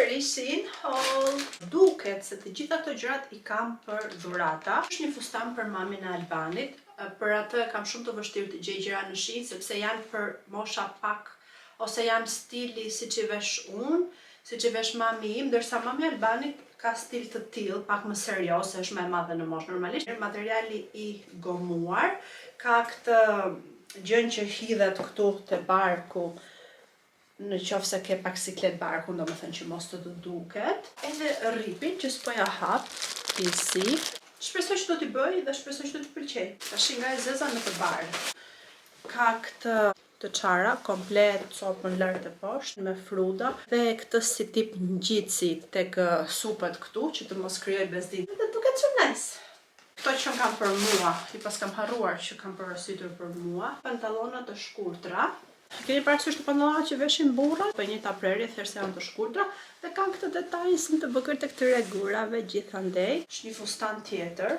sërish si in haul. Duket se të gjitha këto gjërat i kam për dhurata. Është një fustan për mamin e Albanit. Për atë kam shumë të vështirë të gjej gjëra në shi, sepse janë për mosha pak, ose janë stili siç i vesh unë, siç i vesh mami im, ndërsa mami e Albanit ka stil të tillë, pak më serioz, se është më e madhe në moshë normalisht. Materiali i gomuar ka këtë gjën që hidhet këtu te barku, në qoftë se ke pak siklet barku, domethënë që mos të duket. Edhe rripin që s'po ja hap, si. Shpresoj që do t'i bëj dhe shpresoj që do t'i pëlqej. Tash nga e zeza në të bardhë. Ka këtë të çara komplet copën lart e poshtë me fruda dhe këtë si tip ngjitsi tek supet këtu që të mos krijoj bezdin. Dhe duket shumë nice. Këto që kam për mua, i pas kam harruar që kam porositur për mua, pantallona të shkurtra. Keni parasysh të pantallona që veshin burra, po një prerje thjesht janë të shkurtra dhe kanë këtë detaj si të bukur tek këtyre gurave gjithandej. Është një fustan tjetër,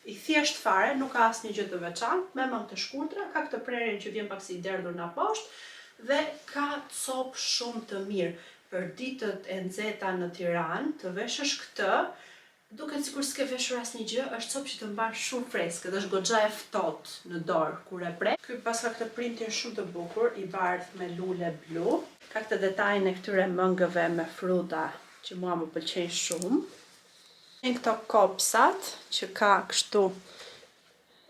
i thjesht fare, nuk ka asnjë gjë të veçantë, me mang të shkurtra, ka këtë prerje që vjen pak si i derdhur në poshtë dhe ka copë shumë të mirë. Për ditët e nxehta në Tiranë, të veshësh këtë, duket sikur s'ke veshur asnjë gjë, është copë që të mban shumë freskët, është goxha e ftohtë në dorë kur e prek. Ky pas ka këtë printin shumë të bukur, i bardhë me lule blu. Ka këtë detajin e këtyre mëngëve me fruta që mua më pëlqejnë shumë. Këto kopsat që ka kështu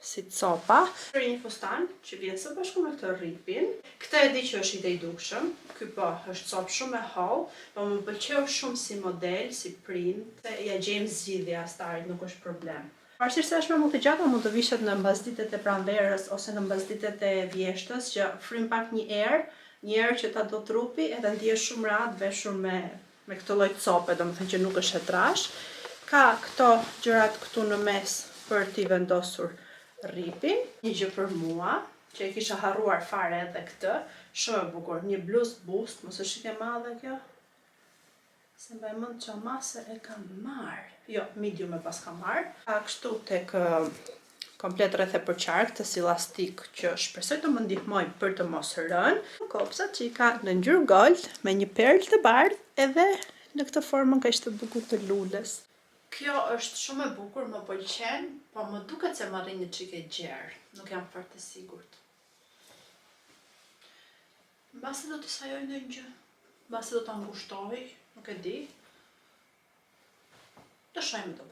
si copa. Për një fustan që vjen së bashku me këtë rripin. Këtë e di që është i dejdueshëm. Ky po është copë shumë e holl, po më pëlqeu shumë si model, si print, se ja gjejmë zgjidhje astarit, nuk është problem. Pavarësisht se është më të gjata, mund të vishet në mbasditet e pranverës ose në mbasditet e vjeshtës, që frym pak një erë që ta do trupi, edhe ndihesh shumë rahat veshur me këtë lloj cope, domethënë që nuk është e trash. Ka këto gjërat këtu në mes për t'i vendosur rripin, një gjë për mua, që e kisha harruar fare edhe këtë, shumë e bukur, një bluzë bust, mos është shik e madhe kjo, se mbaj mend që mase e kam marrë, jo, medium e pas kam marrë, ka kështu tek komplet rreth e përqark të si elastik që shpresoj të më ndihmoj për të mos rënë, kopsat që i ka në ngjyrë gold me një perlë të bardhë edhe në këtë formën kaq të bukur të lules. Kjo është shumë e bukur, më pëlqen, po më duket se më rrin një çike gjerë, nuk jam fort e sigurt. Mbasi do t'i sajoj ndonjë gjë, mbasi do ta ngushtoj, nuk e di. Do shohim do